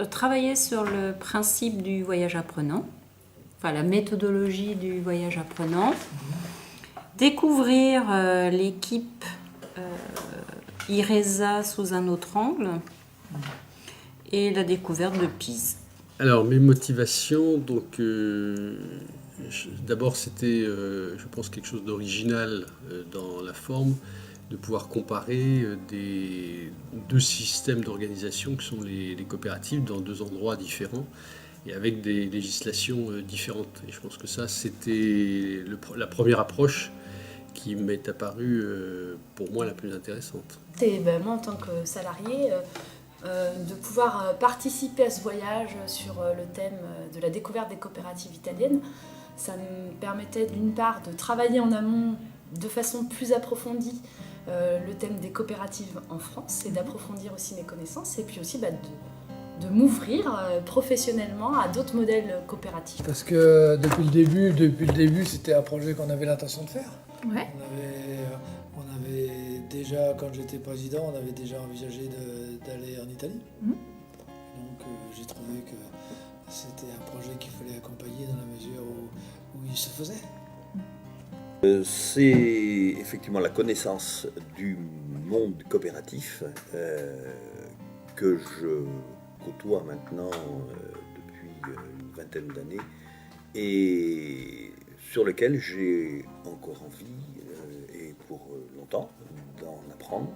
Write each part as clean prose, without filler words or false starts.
Travailler sur le principe du voyage apprenant, enfin la méthodologie du voyage apprenant, découvrir l'équipe IRESA sous un autre angle et la découverte de Pise. Alors, mes motivations, donc, d'abord c'était, je pense, quelque chose d'original dans la forme, de pouvoir comparer deux systèmes d'organisation qui sont les coopératives dans deux endroits différents et avec des législations différentes. Et je pense que ça, c'était la première approche qui m'est apparue pour moi la plus intéressante. Moi, en tant que salarié, de pouvoir participer à ce voyage sur le thème de la découverte des coopératives italiennes, ça me permettait d'une part de travailler en amont de façon plus approfondie le thème des coopératives en France et d'approfondir aussi mes connaissances et puis aussi de m'ouvrir professionnellement à d'autres modèles coopératifs. Parce que depuis le début, c'était un projet qu'on avait l'intention de faire. Ouais. On avait déjà, quand j'étais président, on avait déjà envisagé d'aller en Italie. Donc j'ai trouvé que c'était un projet qu'il fallait accompagner dans la mesure où il se faisait. C'est effectivement la connaissance du monde coopératif que je côtoie maintenant depuis une vingtaine d'années et sur lequel j'ai encore envie, et pour longtemps, d'en apprendre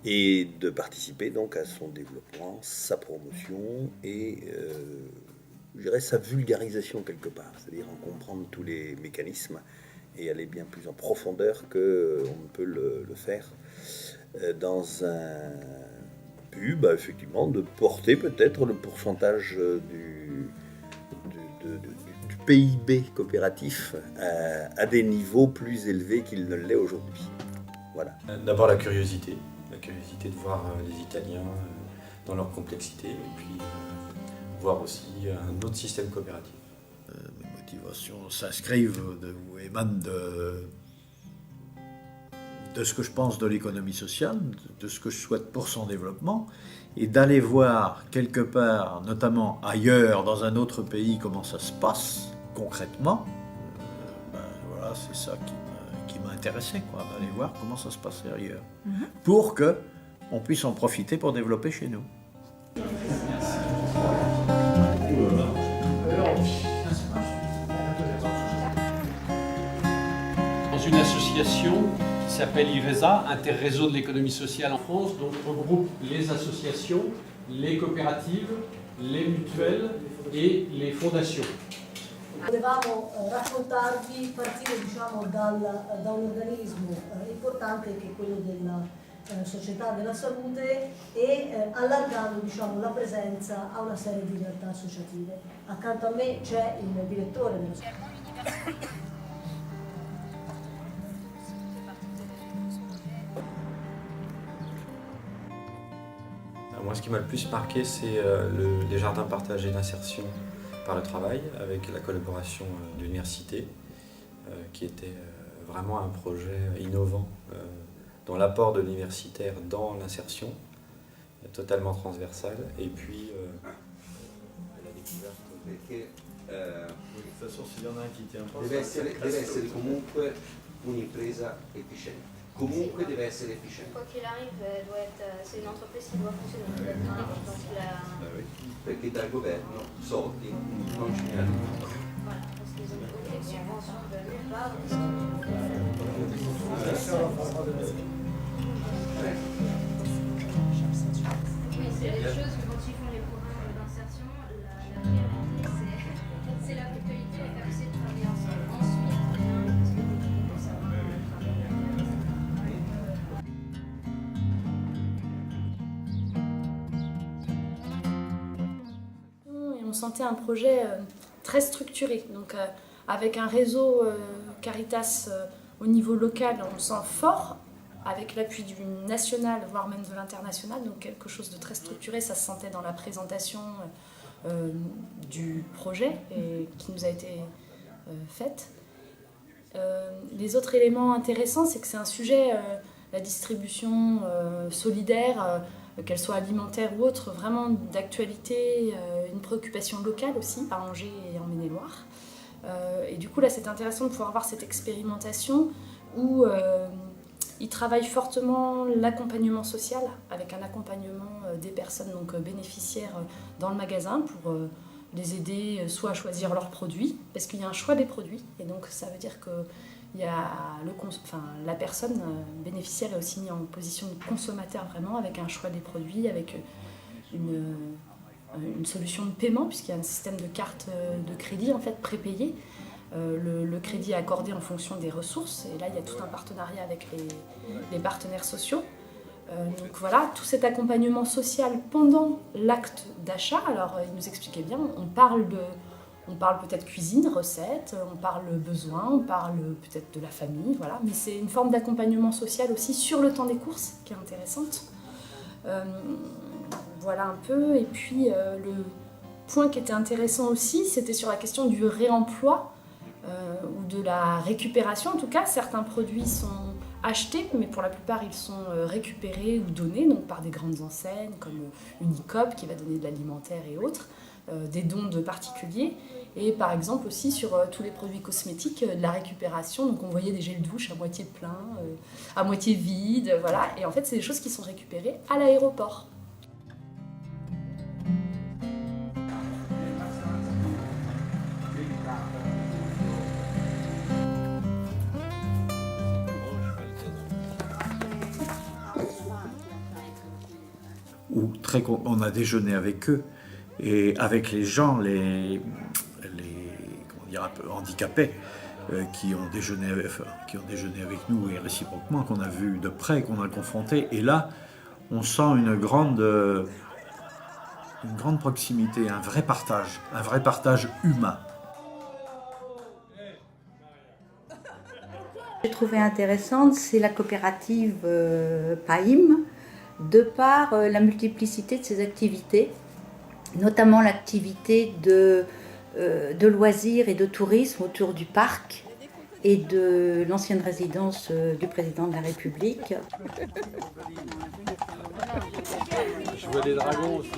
et de participer donc à son développement, sa promotion et je dirais sa vulgarisation quelque part, c'est-à-dire en comprendre tous les mécanismes et aller bien plus en profondeur qu'on ne peut le faire dans un but, effectivement, de porter peut-être le pourcentage du PIB coopératif à des niveaux plus élevés qu'il ne l'est aujourd'hui. Voilà. D'abord la curiosité de voir les Italiens dans leur complexité et puis voir aussi un autre système coopératif. Mes motivations s'inscrivent ou émanent de ce que je pense de l'économie sociale, de ce que je souhaite pour son développement, et d'aller voir quelque part, notamment ailleurs, dans un autre pays, comment ça se passe concrètement. Voilà, c'est ça qui m'a intéressé, d'aller voir comment ça se passe ailleurs, pour qu'on puisse en profiter pour développer chez nous. Dans une association qui s'appelle IRESA, Interréseau de l'économie sociale en France, donc regroupe les associations, les coopératives, les mutuelles et les fondations. Volevamo raccontarvi, partire da un organismo importante che è quello della Società della Salute e allargando la presenza a una serie di realtà associative. Accanto a me c'è il direttore della Società. Moi, ce qui m'a le plus marqué, c'est les jardins partagés d'insertion par le travail, avec la collaboration de l'université, qui était vraiment un projet innovant dans l'apport de l'universitaire dans l'insertion, totalement transversale, et puis la découverte. De toute façon, s'il y en a un qui tient pas, deve essere comunque un'impresa efficiente. Comunque deve essere efficiente. Quoi qu'il arrive, c'est une entreprise qui doit fonctionner. Perché dal governo soldi non ce ne arrivano. Voilà, parce qu'ils ont aucune subvention de nulle part. Oui, c'est des choses que quand ils font les programmes d'insertion, la priorité c'est la mutualité et la capacité de travailler ensemble. On sentait un projet très structuré, donc avec un réseau Caritas au niveau local, on le sent fort, avec l'appui du national, voire même de l'international, donc quelque chose de très structuré, ça se sentait dans la présentation du projet qui nous a été faite. Les autres éléments intéressants, c'est que c'est un sujet, la distribution solidaire, qu'elles soient alimentaires ou autres, vraiment d'actualité, une préoccupation locale aussi, à Angers et en Maine-et-Loire. Et du coup, là, c'est intéressant de pouvoir voir cette expérimentation où ils travaillent fortement l'accompagnement social, avec un accompagnement des personnes donc, bénéficiaires dans le magasin pour les aider soit à choisir leurs produits, parce qu'il y a un choix des produits, et donc ça veut dire que il y a la personne bénéficiaire est aussi mise en position de consommateur vraiment, avec un choix des produits, avec une solution de paiement, puisqu'il y a un système de carte de crédit en fait prépayé. Le crédit est accordé en fonction des ressources, et là il y a tout un partenariat avec les partenaires sociaux. Donc voilà, tout cet accompagnement social pendant l'acte d'achat. Alors il nous expliquait bien, on parle peut-être cuisine, recettes, on parle besoin, on parle peut-être de la famille, voilà. Mais c'est une forme d'accompagnement social aussi sur le temps des courses qui est intéressante. Voilà un peu. Et puis le point qui était intéressant aussi, c'était sur la question du réemploi ou de la récupération. En tout cas, certains produits sont achetés, mais pour la plupart ils sont récupérés ou donnés donc par des grandes enseignes comme Unicoop qui va donner de l'alimentaire et autres. Des dons de particuliers, et par exemple aussi sur tous les produits cosmétiques, de la récupération. Donc on voyait des gels douche à moitié plein, à moitié vide, voilà. Et en fait c'est des choses qui sont récupérées à l'aéroport. On a déjeuné avec eux. Et avec les gens, les comment dire, un peu handicapés, qui ont déjeuné avec nous et réciproquement, qu'on a vu de près, qu'on a confronté. Et là, on sent une grande proximité, un vrai partage humain. J'ai trouvé intéressante, c'est la coopérative PAIM, de par la multiplicité de ses activités, notamment l'activité de loisirs et de tourisme autour du parc et de l'ancienne résidence du président de la République. Je vois des dragons aussi.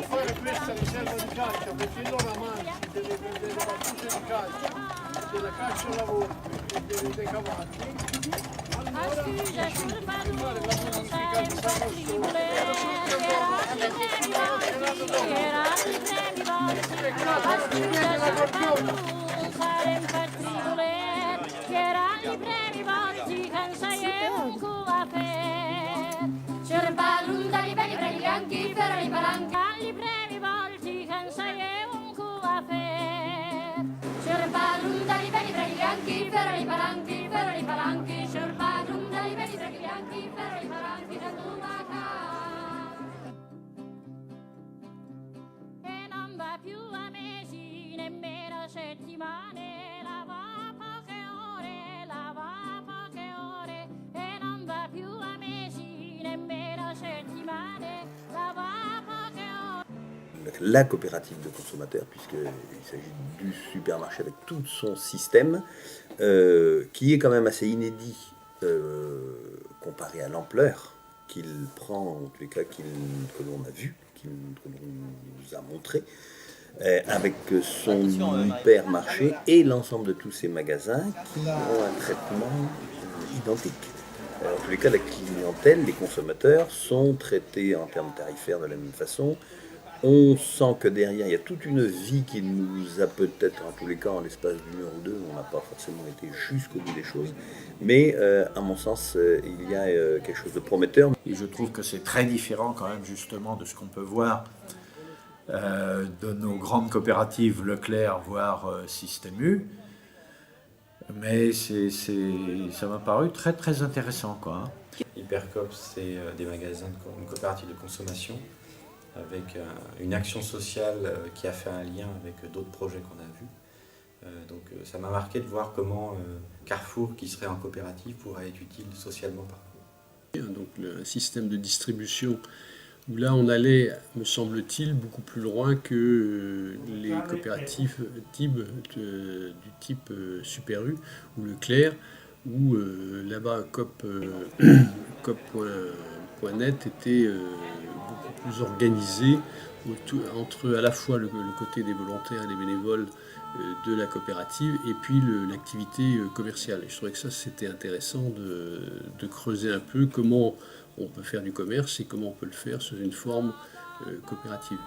La coopérative de consommateurs, puisqu'il s'agit du supermarché avec tout son système, qui est quand même assez inédit comparé à l'ampleur qu'il prend, en tous les cas que l'on a vu, que l'on nous a montré, avec son hypermarché et l'ensemble de tous ces magasins qui ont un traitement identique. En tous les cas, la clientèle, les consommateurs sont traités en termes tarifaires de la même façon. On sent que derrière, il y a toute une vie qui nous a peut-être, en tous les cas, en l'espace d'une heure ou deux, on n'a pas forcément été jusqu'au bout des choses, mais à mon sens, il y a quelque chose de prometteur. Et je trouve que c'est très différent quand même justement de ce qu'on peut voir de nos grandes coopératives Leclerc, voire Système U. Mais ça m'a paru très très intéressant, quoi. Hypercoop, c'est des magasins, une coopérative de consommation avec une action sociale qui a fait un lien avec d'autres projets qu'on a vus. Donc ça m'a marqué de voir comment Carrefour, qui serait en coopérative, pourrait être utile socialement parfois. Donc un système de distribution où là on allait, me semble-t-il, beaucoup plus loin que les coopératives du type Super U ou Leclerc, où là-bas Coop.net était beaucoup plus organisée entre à la fois le côté des volontaires et des bénévoles de la coopérative et puis l'activité commerciale. Et je trouvais que ça c'était intéressant de creuser un peu comment on peut faire du commerce et comment on peut le faire sous une forme coopérative.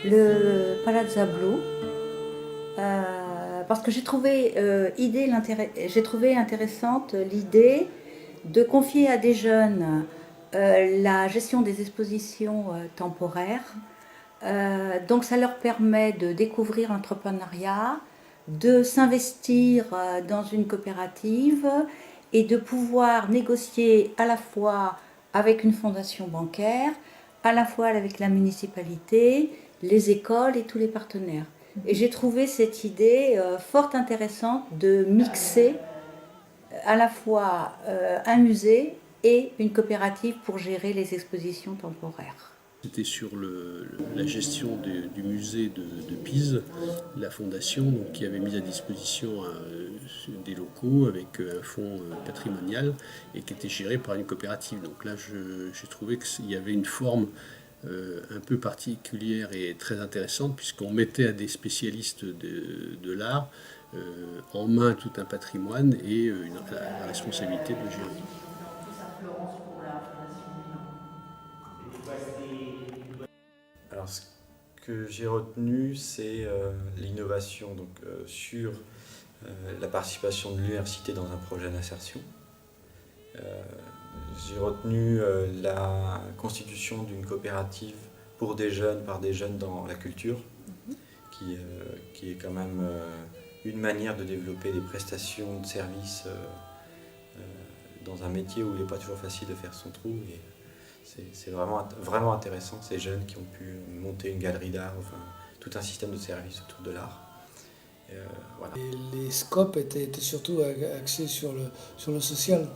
Le Palazzo Blu, parce que j'ai trouvé intéressante l'idée de confier à des jeunes la gestion des expositions temporaires. Donc ça leur permet de découvrir l'entrepreneuriat, de s'investir dans une coopérative et de pouvoir négocier à la fois avec une fondation bancaire, à la fois avec la municipalité, les écoles et tous les partenaires. Et j'ai trouvé cette idée fort intéressante de mixer à la fois un musée et une coopérative pour gérer les expositions temporaires. C'était sur la gestion du musée de Pise, la fondation donc, qui avait mis à disposition des locaux avec un fonds patrimonial et qui était géré par une coopérative. Donc là, j'ai trouvé qu'il y avait une forme un peu particulière et très intéressante puisqu'on mettait à des spécialistes de l'art en main tout un patrimoine et la responsabilité de le gérer. Alors, ce que j'ai retenu, c'est l'innovation sur la participation de l'université dans un projet d'insertion. J'ai retenu la constitution d'une coopérative pour des jeunes, par des jeunes dans la culture, qui est quand même une manière de développer des prestations de services dans un métier où il n'est pas toujours facile de faire son trou. Et c'est vraiment intéressant, ces jeunes qui ont pu monter une galerie d'art, enfin tout un système de services autour de l'art. Voilà. Et les scopes étaient surtout axés sur le social.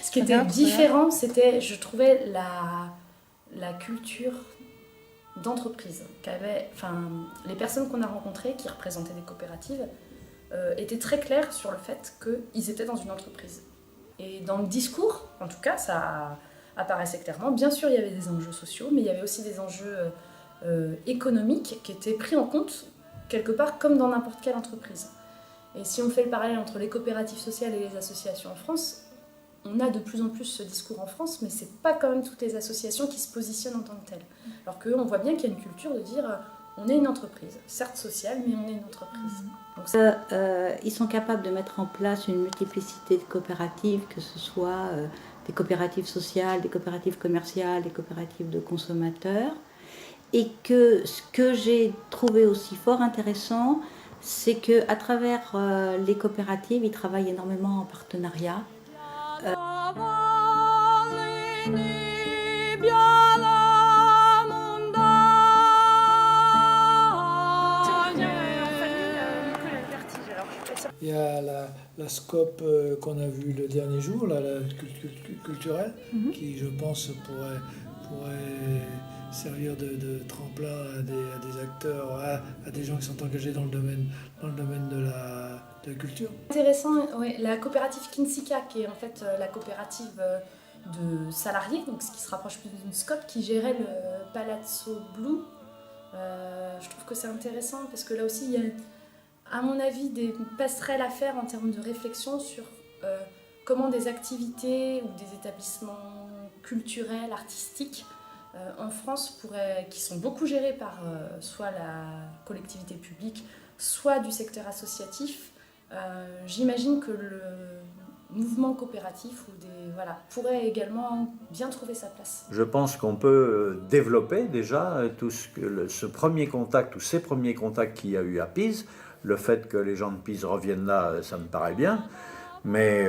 Ce qui était différent, c'était, je trouvais, la culture d'entreprise qu'avaient, les personnes qu'on a rencontrées qui représentaient des coopératives étaient très claires sur le fait qu'ils étaient dans une entreprise. Et dans le discours, en tout cas, ça apparaissait clairement. Bien sûr, il y avait des enjeux sociaux, mais il y avait aussi des enjeux économiques qui étaient pris en compte quelque part comme dans n'importe quelle entreprise. Et si on fait le parallèle entre les coopératives sociales et les associations en France, on a de plus en plus ce discours en France, mais c'est pas quand même toutes les associations qui se positionnent en tant que telles. Alors qu'on voit bien qu'il y a une culture de dire on est une entreprise, certes sociale, mais on est une entreprise. Donc, ils sont capables de mettre en place une multiplicité de coopératives, que ce soit des coopératives sociales, des coopératives commerciales, des coopératives de consommateurs. Et que ce que j'ai trouvé aussi fort intéressant, c'est qu'à travers les coopératives, ils travaillent énormément en partenariat. Il y a la scope qu'on a vue le dernier jour, la culturelle, qui je pense pourrait servir de tremplin à des acteurs, à des gens qui sont engagés dans le domaine de la culture. Intéressant, ouais, la coopérative Kinsika, qui est en fait la coopérative de salariés, donc ce qui se rapproche plus d'une SCOP, qui gérait le Palazzo Blu. Je trouve que c'est intéressant parce que là aussi il y a, à mon avis, des passerelles à faire en termes de réflexion sur comment des activités ou des établissements culturels, artistiques en France qui sont beaucoup gérés par soit la collectivité publique, soit du secteur associatif. J'imagine que le mouvement coopératif pourrait également bien trouver sa place. Je pense qu'on peut développer déjà ce premier contact ou ces premiers contacts qu'il y a eu à Pise. Le fait que les gens de Pise reviennent là, ça me paraît bien. Mais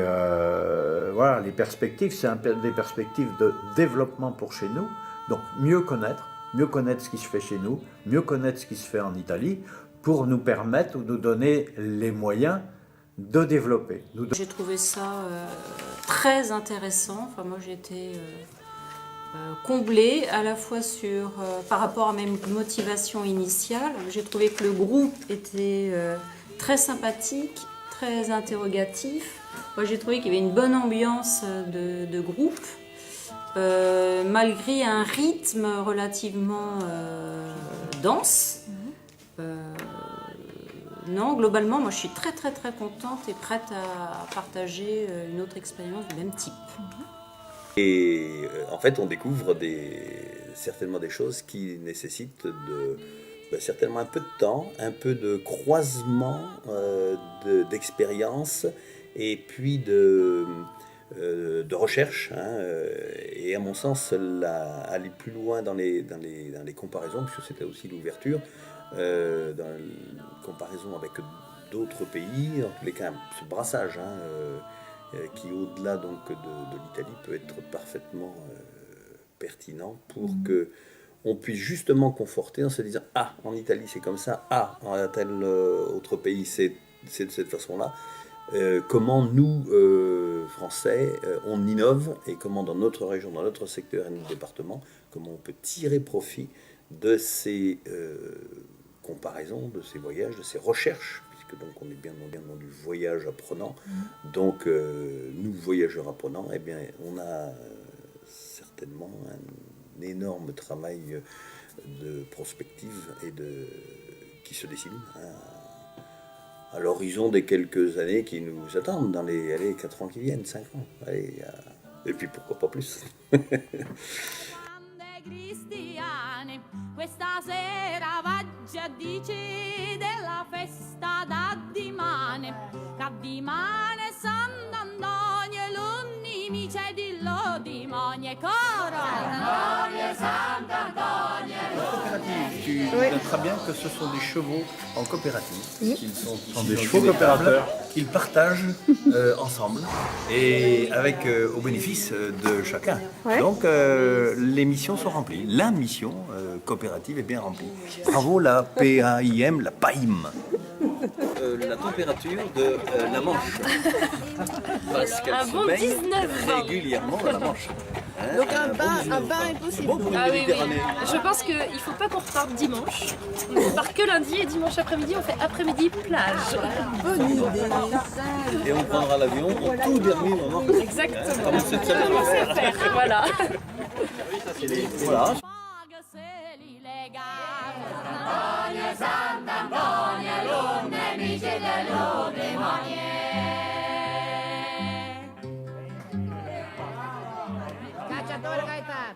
voilà, les perspectives, c'est des perspectives de développement pour chez nous. Donc mieux connaître ce qui se fait chez nous, mieux connaître ce qui se fait en Italie, pour nous permettre ou nous donner les moyens de développer. J'ai trouvé ça très intéressant. Enfin, moi, j'ai été comblée à la fois par rapport à mes motivations initiales. J'ai trouvé que le groupe était très sympathique, très interrogatif, Moi, j'ai trouvé qu'il y avait une bonne ambiance de groupe, malgré un rythme relativement dense. Non, globalement, moi, je suis très contente et prête à partager une autre expérience du même type. Et en fait, on découvre certainement des choses qui nécessitent certainement un peu de temps, un peu de croisement d'expérience et puis de recherche. Et à mon sens, aller plus loin dans les comparaisons, puisque c'était aussi l'ouverture, dans la comparaison avec d'autres pays, en tous les cas, ce brassage qui, au-delà donc de l'Italie, peut être parfaitement pertinent pour que on puisse justement conforter en se disant « Ah, en Italie c'est comme ça, ah, en tel autre pays c'est de cette façon-là ». Comment nous, Français, on innove et comment dans notre région, dans notre secteur et notre département, comment on peut tirer profit de ces comparaisons, de ces voyages, de ces recherches, puisque donc on est bien dans du voyage apprenant. Donc nous, voyageurs apprenants, eh bien, on a certainement un énorme travail de prospective et qui se dessine à l'horizon des quelques années qui nous attendent, dans les 4 ans qui viennent, 5 ans. Allez, et puis pourquoi pas plus. Questa sera vaggi a dici della festa d'Addimane, Caddimane, Sant'Antonio e l'unni mi c'è di Lodimogne, coro! Sant'Antonio, Sant'Antonio e l'unni. Tu noteras bien que ce sont des chevaux en coopérative, qu'ils sont des chevaux coopérateurs qu'ils partagent ensemble et avec au bénéfice de chacun. Ouais. Donc les missions sont remplies. La mission coopérative est bien remplie. Bravo la PAIM, la PAIM. La température de la Manche. Parce qu'elle se baigne régulièrement dans la Manche. Donc un bain est possible. Bon pour une Ah oui, oui. Méditerranée. Je pense qu'il ne faut pas qu'on reparte dimanche. On ne part que lundi et dimanche après-midi, on fait après-midi plage. Bonne idée. Et on prendra l'avion au tout dernier moment. Exactement. Comme cette semaine. Comment c'est faire, voilà. Voilà. Sant'Antonio, l'unni mi c'è di Lodimogne. Cacciatore Gaetano.